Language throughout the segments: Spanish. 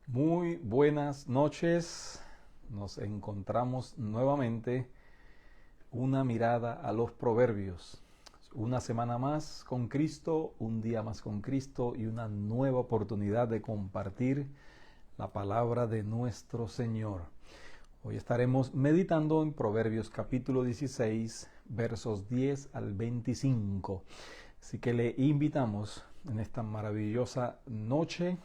Muy buenas noches. Nos encontramos nuevamente una mirada a los proverbios. Una semana más con Cristo, un día más con Cristo y una nueva oportunidad de compartir la palabra de nuestro Señor. Hoy estaremos meditando en Proverbios capítulo 16, versos 10 al 25. Así que le invitamos en esta maravillosa noche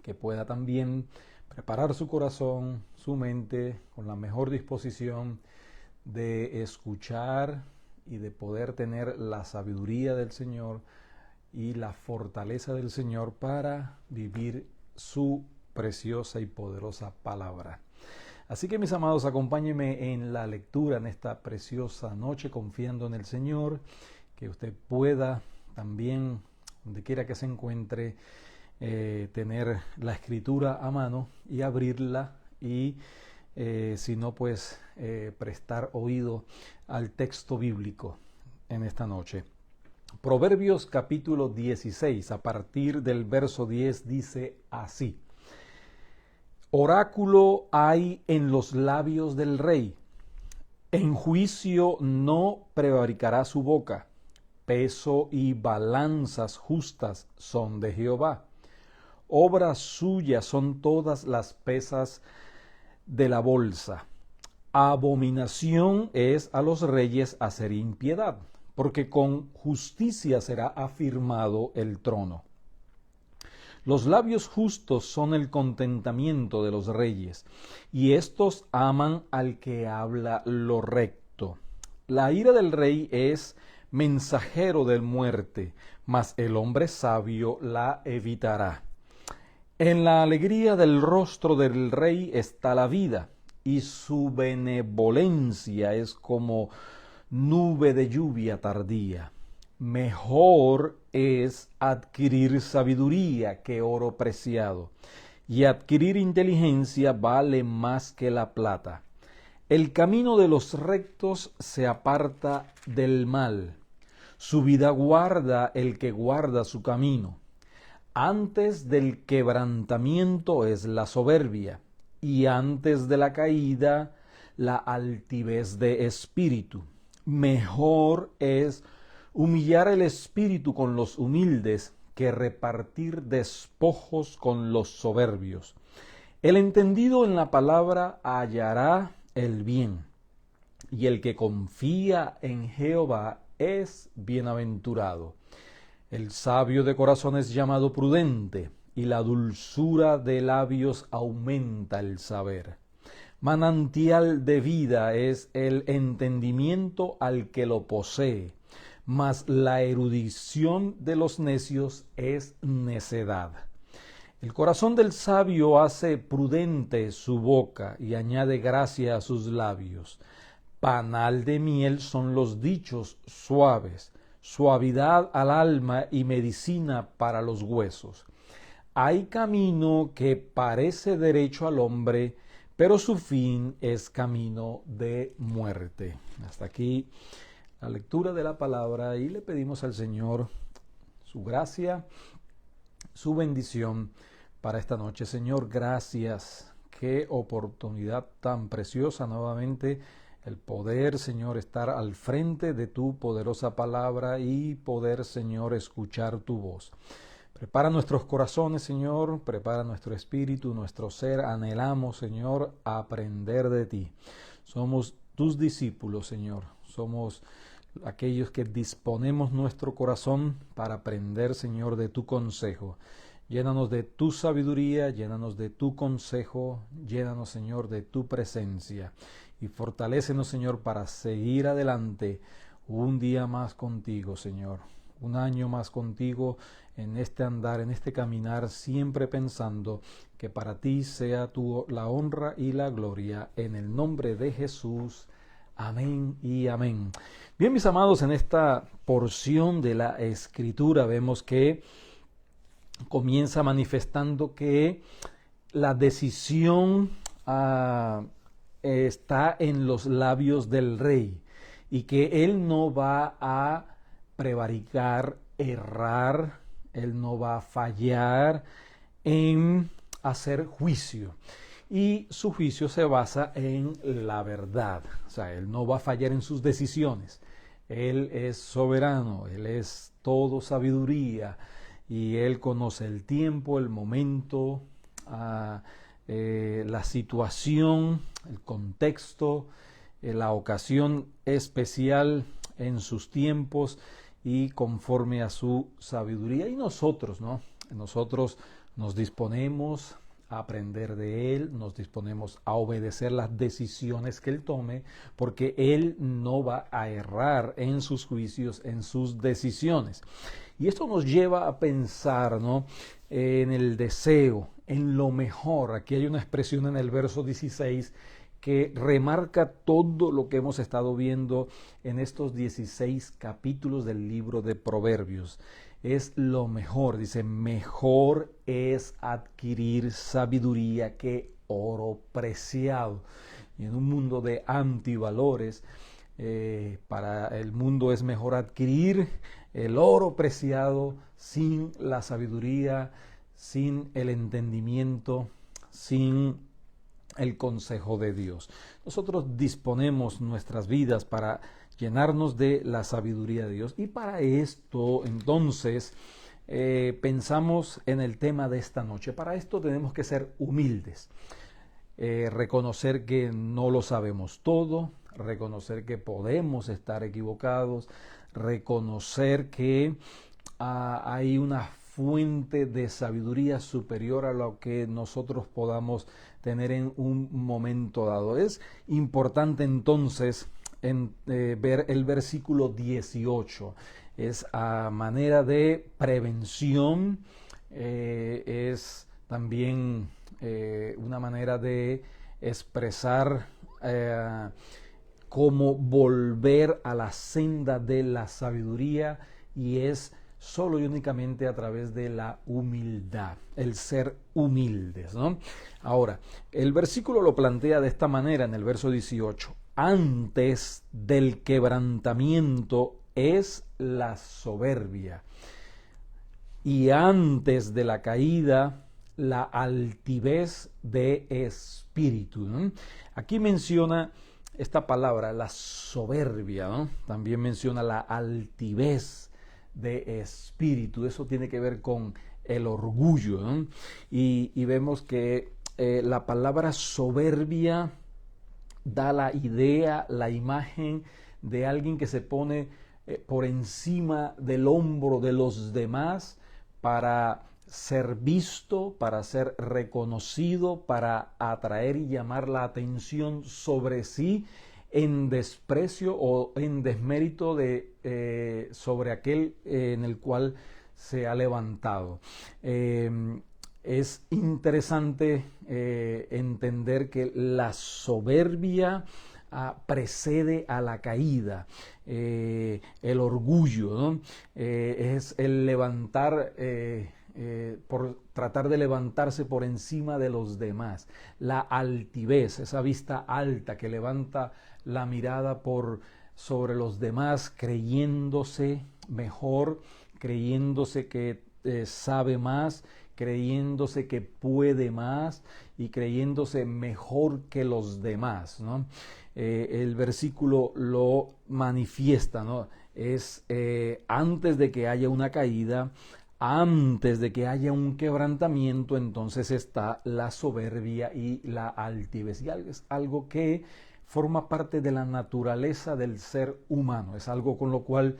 que pueda también preparar su corazón, su mente, con la mejor disposición de escuchar y de poder tener la sabiduría del Señor y la fortaleza del Señor para vivir su preciosa y poderosa palabra. Así que mis amados, acompáñenme en la lectura en esta preciosa noche, confiando en el Señor, que usted pueda también, donde quiera que se encuentre, tener la escritura a mano y abrirla y si no, pues prestar oído al texto bíblico en esta noche. Proverbios capítulo 16, a partir del verso 10, dice así: Oráculo hay en los labios del rey, en juicio no prevaricará su boca, peso y balanzas justas son de Jehová. Obra suya son todas las pesas de la bolsa. Abominación es a los reyes hacer impiedad, porque con justicia será afirmado el trono. Los labios justos son el contentamiento de los reyes, y éstos aman al que habla lo recto. La ira del rey es mensajero de muerte, mas el hombre sabio la evitará. En la alegría del rostro del rey está la vida, y su benevolencia es como nube de lluvia tardía. Mejor es adquirir sabiduría que oro preciado, y adquirir inteligencia vale más que la plata. El camino de los rectos se aparta del mal. Su vida guarda el que guarda su camino. Antes del quebrantamiento es la soberbia, y antes de la caída la altivez de espíritu. Mejor es humillar el espíritu con los humildes que repartir despojos con los soberbios. El entendido en la palabra hallará el bien, y el que confía en Jehová es bienaventurado. El sabio de corazón es llamado prudente, y la dulzura de labios aumenta el saber. Manantial de vida es el entendimiento al que lo posee, mas la erudición de los necios es necedad. El corazón del sabio hace prudente su boca y añade gracia a sus labios. Panal de miel son los dichos suaves, suavidad al alma y medicina para los huesos. Hay camino que parece derecho al hombre, pero su fin es camino de muerte. Hasta aquí la lectura de la palabra, y le pedimos al Señor su gracia, su bendición para esta noche. Señor, gracias. Qué oportunidad tan preciosa nuevamente el poder, Señor, estar al frente de tu poderosa palabra y poder, Señor, escuchar tu voz. Prepara nuestros corazones, Señor, prepara nuestro espíritu, nuestro ser. Anhelamos, Señor, aprender de ti. Somos tus discípulos, Señor. Somos aquellos que disponemos nuestro corazón para aprender, Señor, de tu consejo. Llénanos de tu sabiduría, llénanos de tu consejo, llénanos, Señor, de tu presencia. Y fortalécenos, Señor, para seguir adelante un día más contigo, Señor. Un año más contigo en este andar, en este caminar, siempre pensando que para ti sea la honra y la gloria. En el nombre de Jesús. Amén y amén. Bien, mis amados, en esta porción de la Escritura vemos que comienza manifestando que la decisión está en los labios del rey, y que él no va a prevaricar, errar, él no va a fallar en hacer juicio. Y su juicio se basa en la verdad. O sea, Él no va a fallar en sus decisiones. Él es soberano, Él es todo sabiduría y Él conoce el tiempo, el momento, la situación, el contexto, la ocasión especial en sus tiempos y conforme a su sabiduría. Y nosotros, ¿no? Nosotros nos disponemos a aprender de Él, nos disponemos a obedecer las decisiones que Él tome, porque Él no va a errar en sus juicios, en sus decisiones. Y esto nos lleva a pensar, ¿no?, en el deseo, en lo mejor. Aquí hay una expresión en el verso 16 que remarca todo lo que hemos estado viendo en estos 16 capítulos del libro de Proverbios. Es lo mejor, dice, mejor es adquirir sabiduría que oro preciado. Y en un mundo de antivalores, para el mundo es mejor adquirir el oro preciado sin la sabiduría, sin el entendimiento, sin el consejo de Dios. Nosotros disponemos nuestras vidas para llenarnos de la sabiduría de Dios. Y para esto, entonces, pensamos en el tema de esta noche. Para esto tenemos que ser humildes, reconocer que no lo sabemos todo, reconocer que podemos estar equivocados, reconocer que hay una fuente de sabiduría superior a lo que nosotros podamos tener en un momento dado. Es importante entonces ver el versículo 18. Es a manera de prevención, es también una manera de expresar cómo volver a la senda de la sabiduría, y es solo y únicamente a través de la humildad, el ser humildes, ¿no? Ahora, el versículo lo plantea de esta manera en el verso 18. Antes del quebrantamiento es la soberbia, y antes de la caída la altivez de espíritu, ¿no? Aquí menciona esta palabra, la soberbia, ¿no? También menciona la altivez de espíritu. Eso tiene que ver con el orgullo, ¿no? Y vemos que la palabra soberbia da la idea, la imagen de alguien que se pone por encima del hombro de los demás para ser visto, para ser reconocido, para atraer y llamar la atención sobre sí, en desprecio o en desmérito de sobre aquel en el cual se ha levantado. Es interesante entender que la soberbia precede a la caída. El orgullo, ¿no? Es el levantar, por tratar de levantarse por encima de los demás. La altivez, esa vista alta que levanta la mirada por sobre los demás, creyéndose mejor, creyéndose que sabe más, creyéndose que puede más y creyéndose mejor que los demás, ¿no? El versículo lo manifiesta, ¿no? Es antes de que haya una caída, antes de que haya un quebrantamiento, entonces está la soberbia y la altivez. Y es algo que forma parte de la naturaleza del ser humano, es algo con lo cual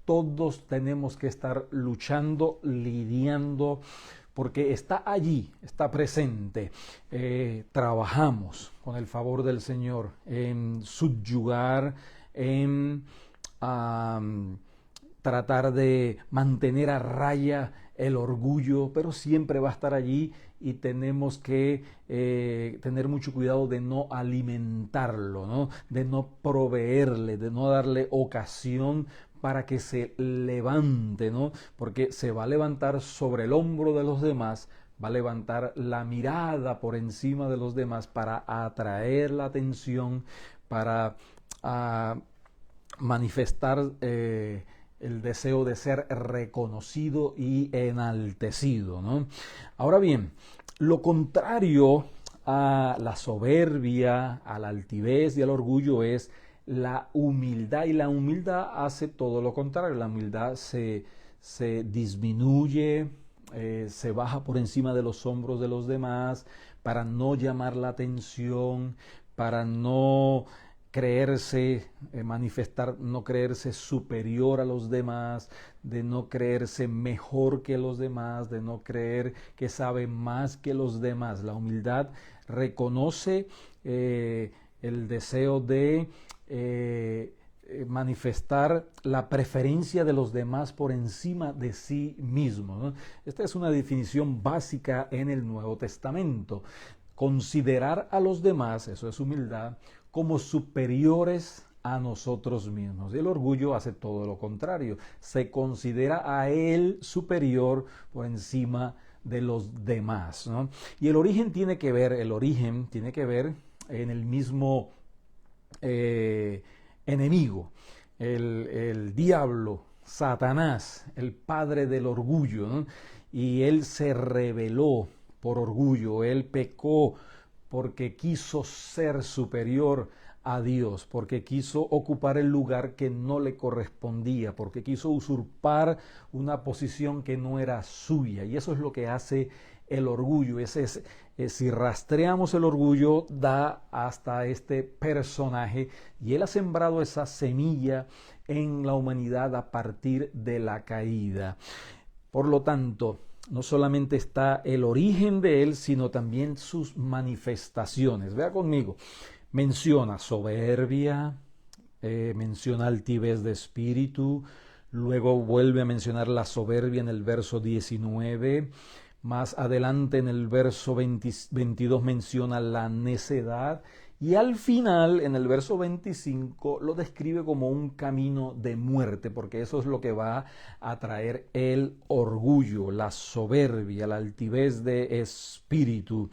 todos tenemos que estar luchando, lidiando, porque está allí, está presente. Trabajamos con el favor del Señor en subyugar, en tratar de mantener a raya el orgullo, pero siempre va a estar allí y tenemos que tener mucho cuidado de no alimentarlo, ¿no? De no proveerle, de no darle ocasión para que se levante, ¿no? Porque se va a levantar sobre el hombro de los demás, va a levantar la mirada por encima de los demás para atraer la atención, para manifestar el deseo de ser reconocido y enaltecido, ¿no? Ahora bien, Lo contrario a la soberbia, a la altivez y al orgullo es la humildad. Y la humildad hace todo lo contrario. La humildad se disminuye, se baja por encima de los hombros de los demás para no llamar la atención, para no creerse, no creerse superior a los demás, de no creerse mejor que los demás, de no creer que sabe más que los demás. La humildad reconoce el deseo de manifestar la preferencia de los demás por encima de sí mismo, ¿no? Esta es una definición básica en el Nuevo Testamento. Considerar a los demás, eso es humildad, como superiores a nosotros mismos. El orgullo hace todo lo contrario. Se considera a él superior por encima de los demás, ¿no? Y el origen tiene que ver en el mismo enemigo, el diablo, Satanás, el padre del orgullo, ¿no? Y él se rebeló por orgullo, él pecó porque quiso ser superior a Dios, porque quiso ocupar el lugar que no le correspondía, porque quiso usurpar una posición que no era suya. Y eso es lo que hace el orgullo. Si rastreamos el orgullo, da hasta este personaje, y él ha sembrado esa semilla en la humanidad a partir de la caída. Por lo tanto, no solamente está el origen de él, sino también sus manifestaciones. Vea conmigo, menciona soberbia, menciona altivez de espíritu, luego vuelve a mencionar la soberbia en el verso 19, más adelante en el verso 22 menciona la necedad, y al final, en el verso 25, lo describe como un camino de muerte, porque eso es lo que va a traer el orgullo, la soberbia, la altivez de espíritu.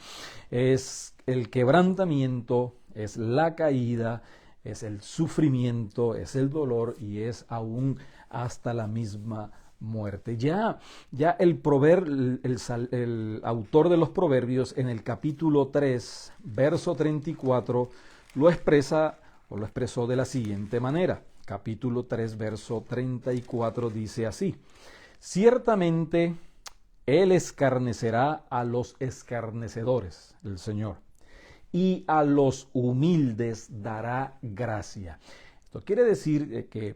Es el quebrantamiento, es la caída, es el sufrimiento, es el dolor y es aún hasta la misma muerte. Ya el autor de los Proverbios en el capítulo 3, verso 34, lo expresó de la siguiente manera. Capítulo 3, verso 34 dice así: ciertamente él escarnecerá a los escarnecedores, el Señor, y a los humildes dará gracia. Esto quiere decir que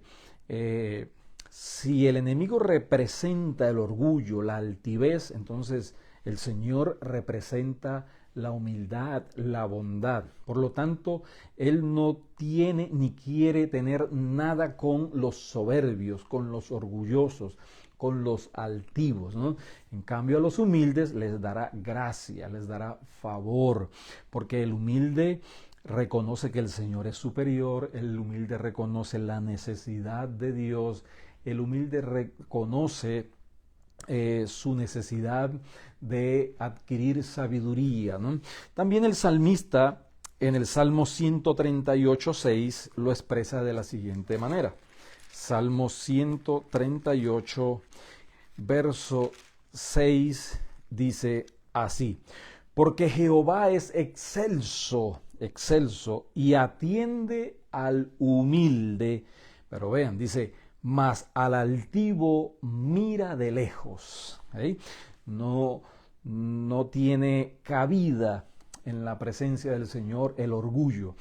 si el enemigo representa el orgullo, la altivez, entonces el Señor representa la humildad, la bondad. Por lo tanto, Él no tiene ni quiere tener nada con los soberbios, con los orgullosos, con los altivos, ¿no? En cambio, a los humildes les dará gracia, les dará favor, porque el humilde reconoce que el Señor es superior, el humilde reconoce la necesidad de Dios, el humilde reconoce su necesidad de adquirir sabiduría, ¿no? También el salmista en el Salmo 138:6 lo expresa de la siguiente manera. Salmo 138, verso 6 dice así: porque Jehová es excelso y atiende al humilde, pero vean, dice, mas al altivo mira de lejos. ¿Sí? No tiene cabida en la presencia del Señor el orgullo,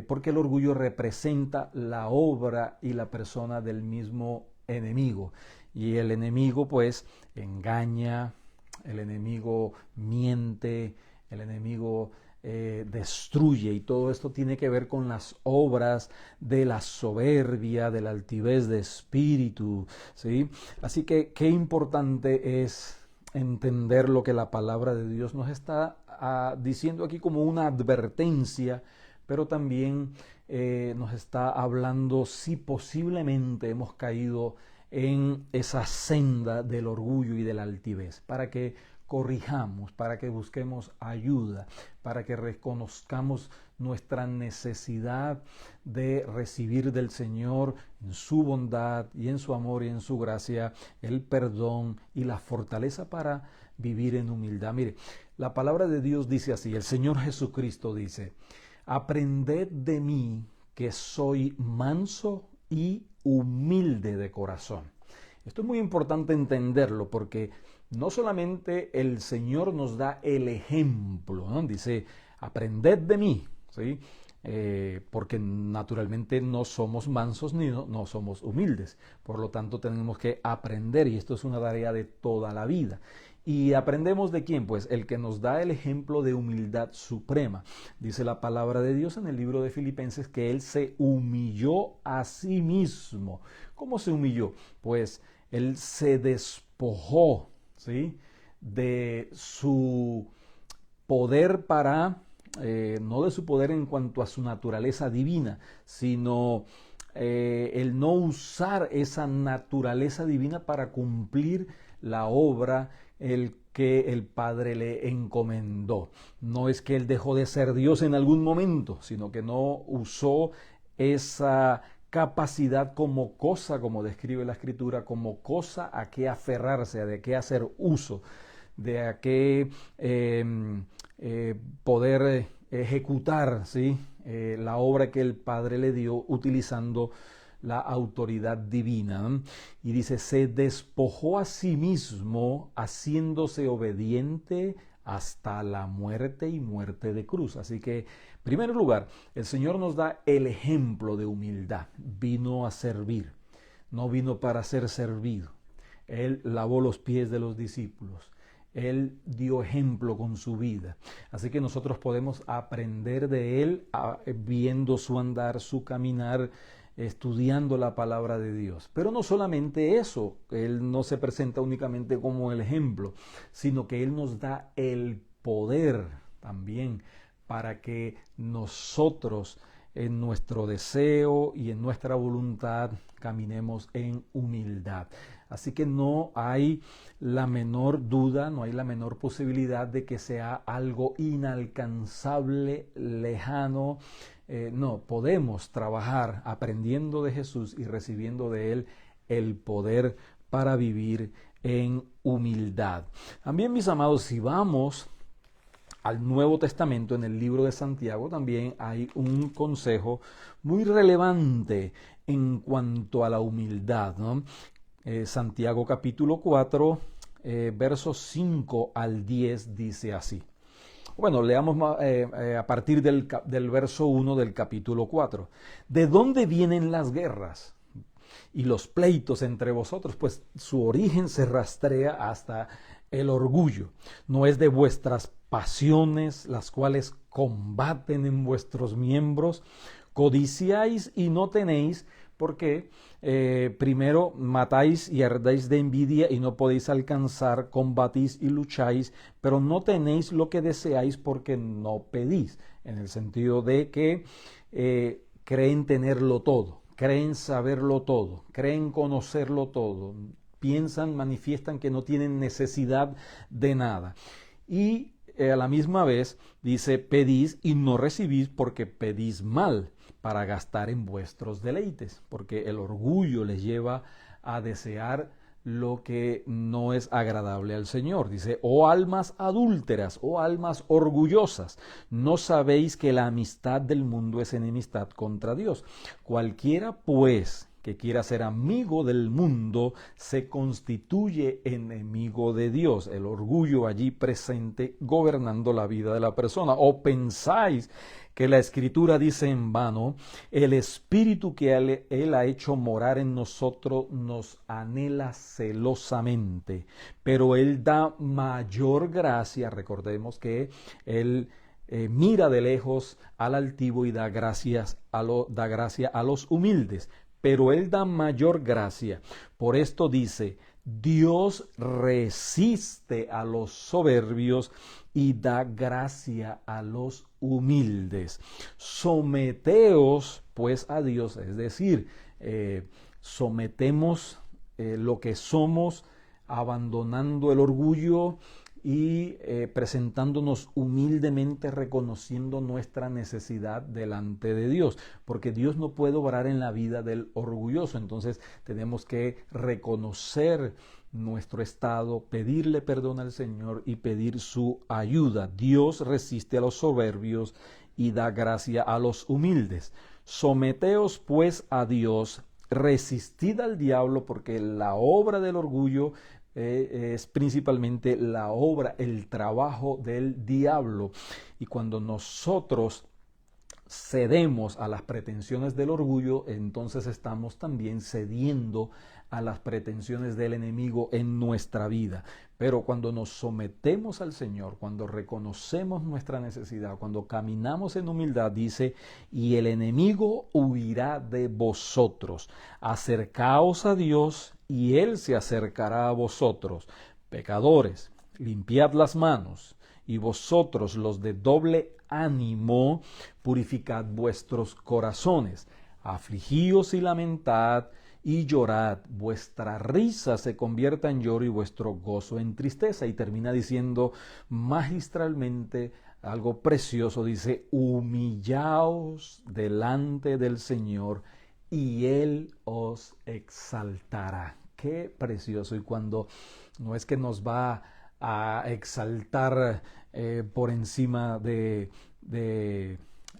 porque el orgullo representa la obra y la persona del mismo enemigo. Y el enemigo pues engaña, el enemigo miente, el enemigo destruye, y todo esto tiene que ver con las obras de la soberbia, de la altivez de espíritu, ¿sí? Así que qué importante es entender lo que la palabra de Dios nos está diciendo aquí como una advertencia, pero también nos está hablando si posiblemente hemos caído en esa senda del orgullo y de la altivez, para que corrijamos, para que busquemos ayuda, para que reconozcamos nuestra necesidad de recibir del Señor en su bondad y en su amor y en su gracia el perdón y la fortaleza para vivir en humildad. Mire, la palabra de Dios dice así, el Señor Jesucristo dice, aprended de mí que soy manso y humilde de corazón. Esto es muy importante entenderlo porque no solamente el Señor nos da el ejemplo, ¿no? Dice, aprended de mí, ¿sí? Porque naturalmente no somos mansos ni no somos humildes. Por lo tanto, tenemos que aprender y esto es una tarea de toda la vida. ¿Y aprendemos de quién? Pues el que nos da el ejemplo de humildad suprema. Dice la palabra de Dios en el libro de Filipenses que Él se humilló a sí mismo. ¿Cómo se humilló? Pues Él se despojó, ¿sí?, de su poder no de su poder en cuanto a su naturaleza divina, sino el no usar esa naturaleza divina para cumplir la obra que el Padre le encomendó. No es que Él dejó de ser Dios en algún momento, sino que no usó esa capacidad como cosa, como describe la Escritura, como cosa a que aferrarse, de qué hacer uso, de a qué poder ejecutar, ¿sí?, la obra que el Padre le dio utilizando la autoridad divina. Y dice, se despojó a sí mismo haciéndose obediente hasta la muerte y muerte de cruz. Así que, en primer lugar, el Señor nos da el ejemplo de humildad. Vino a servir, no vino para ser servido. Él lavó los pies de los discípulos. Él dio ejemplo con su vida. Así que nosotros podemos aprender de Él viendo su andar, su caminar, estudiando la palabra de Dios. Pero no solamente eso, Él no se presenta únicamente como el ejemplo, sino que Él nos da el poder también para que nosotros en nuestro deseo y en nuestra voluntad caminemos en humildad. Así que no hay la menor duda, no hay la menor posibilidad de que sea algo inalcanzable, lejano. No, podemos trabajar aprendiendo de Jesús y recibiendo de Él el poder para vivir en humildad. También, mis amados, si vamos al Nuevo Testamento, en el libro de Santiago, también hay un consejo muy relevante en cuanto a la humildad, ¿no? Santiago capítulo 4, versos 5 al 10 dice así. Bueno, leamos a partir del verso 1 del capítulo 4. ¿De dónde vienen las guerras y los pleitos entre vosotros? Pues su origen se rastrea hasta el orgullo. No es de vuestras pasiones las cuales combaten en vuestros miembros. Codiciáis y no tenéis, porque primero matáis y ardáis de envidia y no podéis alcanzar, combatís y lucháis, pero no tenéis lo que deseáis porque no pedís, en el sentido de que creen tenerlo todo, creen saberlo todo, creen conocerlo todo, piensan, manifiestan que no tienen necesidad de nada. Y a la misma vez dice, pedís y no recibís porque pedís mal, para gastar en vuestros deleites, porque el orgullo les lleva a desear lo que no es agradable al Señor. Dice, oh almas adúlteras, oh almas orgullosas, ¿no sabéis que la amistad del mundo es enemistad contra Dios? Cualquiera, pues, que quiera ser amigo del mundo, se constituye enemigo de Dios. El orgullo allí presente gobernando la vida de la persona. ¿O pensáis que la Escritura dice en vano, el Espíritu que Él ha hecho morar en nosotros nos anhela celosamente, pero Él da mayor gracia? Recordemos que Él mira de lejos al altivo y da gracia a los humildes, pero Él da mayor gracia. Por esto dice, Dios resiste a los soberbios y da gracia a los humildes. Someteos pues a Dios, es decir, sometemos lo que somos, abandonando el orgullo, y presentándonos humildemente, reconociendo nuestra necesidad delante de Dios, porque Dios no puede obrar en la vida del orgulloso. Entonces tenemos que reconocer nuestro estado, pedirle perdón al Señor y pedir su ayuda. Dios resiste a los soberbios y da gracia a los humildes. Someteos pues a Dios, resistid al diablo, porque la obra del orgullo es principalmente la obra, el trabajo del diablo. Y cuando nosotros cedemos a las pretensiones del orgullo, entonces estamos también cediendo a las pretensiones del enemigo en nuestra vida. Pero cuando nos sometemos al Señor, cuando reconocemos nuestra necesidad, cuando caminamos en humildad, dice, y el enemigo huirá de vosotros. Acercaos a Dios y Él se acercará a vosotros. Pecadores, limpiad las manos, y vosotros los de doble ánimo, purificad vuestros corazones. Afligíos y lamentad y llorad, vuestra risa se convierta en lloro y vuestro gozo en tristeza. Y termina diciendo magistralmente algo precioso, dice, humillaos delante del Señor y Él os exaltará. Qué precioso. Y cuando no es que nos va a exaltar por encima de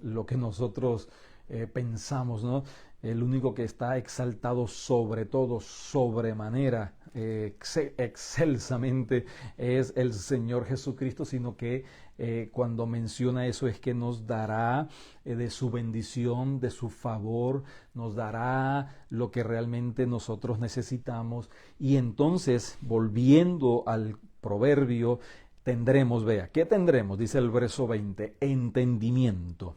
lo que nosotros pensamos, ¿no? El único que está exaltado sobre todo, sobremanera, excelsamente, es el Señor Jesucristo, sino que cuando menciona eso es que nos dará de su bendición, de su favor, nos dará lo que realmente nosotros necesitamos. Y entonces, volviendo al proverbio, tendremos, vea, ¿qué tendremos? Dice el verso 20, entendimiento.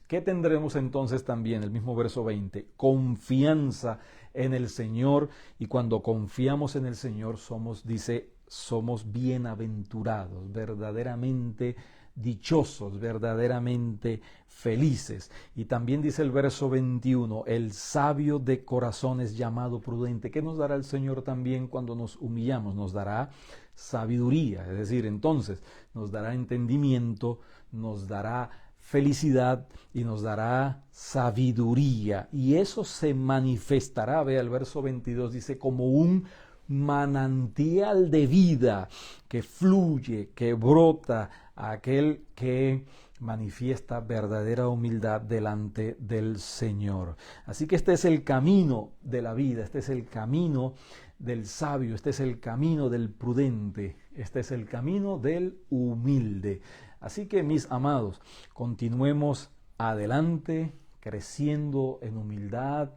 ¿Qué tendremos entonces también? El mismo verso 20, confianza en el Señor. Y cuando confiamos en el Señor somos, dice, somos bienaventurados, verdaderamente dichosos, verdaderamente felices. Y también dice el verso 21, el sabio de corazón es llamado prudente. ¿Qué nos dará el Señor también cuando nos humillamos? Nos dará sabiduría, es decir, entonces nos dará entendimiento, nos dará felicidad y nos dará sabiduría. Y eso se manifestará, vea el verso 22, dice, como un manantial de vida que fluye, que brota a aquel que manifiesta verdadera humildad delante del Señor. Así que este es el camino de la vida, este es el camino del sabio, este es el camino del prudente, este es el camino del humilde. Así que, mis amados, continuemos adelante, creciendo en humildad,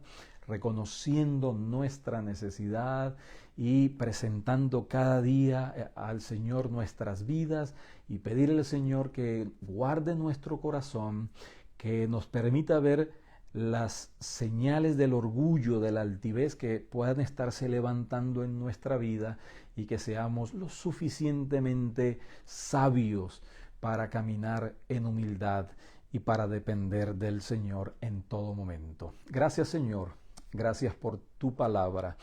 reconociendo nuestra necesidad y presentando cada día al Señor nuestras vidas y pedirle al Señor que guarde nuestro corazón, que nos permita ver las señales del orgullo, de la altivez que puedan estarse levantando en nuestra vida y que seamos lo suficientemente sabios para caminar en humildad y para depender del Señor en todo momento. Gracias, Señor. Gracias por tu palabra.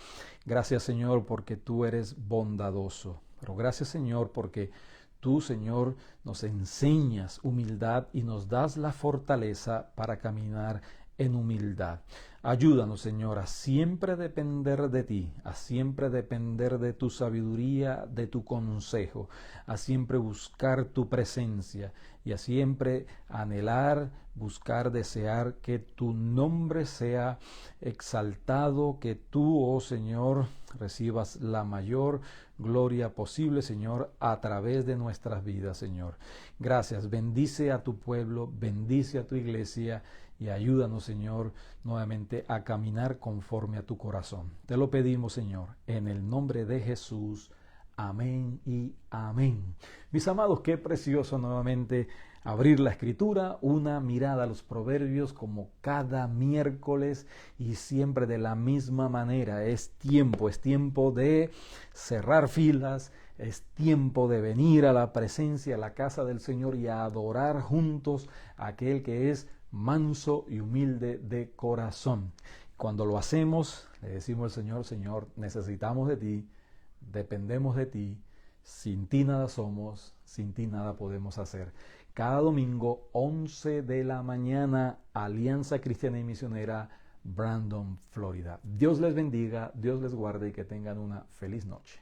Gracias, Señor, porque tú eres bondadoso. Pero gracias, Señor, porque tú, Señor, nos enseñas humildad y nos das la fortaleza para caminar en humildad. Ayúdanos, Señor, a siempre depender de ti, a siempre depender de tu sabiduría, de tu consejo, a siempre buscar tu presencia y a siempre anhelar, buscar, desear que tu nombre sea exaltado, que tú, oh Señor, recibas la mayor gloria posible, Señor, a través de nuestras vidas, Señor. Gracias. Bendice a tu pueblo, bendice a tu iglesia y ayúdanos, Señor, nuevamente a caminar conforme a tu corazón. Te lo pedimos, Señor, en el nombre de Jesús. Amén y amén. Mis amados, qué precioso nuevamente abrir la Escritura, una mirada a los proverbios como cada miércoles y siempre de la misma manera. Es tiempo de cerrar filas, es tiempo de venir a la presencia, a la casa del Señor y a adorar juntos a aquel que es manso y humilde de corazón. Cuando lo hacemos, le decimos al Señor, Señor, necesitamos de ti, dependemos de ti, Sin ti nada somos, sin ti nada podemos hacer. Cada domingo, 11 de la mañana, Alianza Cristiana y Misionera, Brandon, Florida. Dios les bendiga, Dios les guarde y que tengan una feliz noche.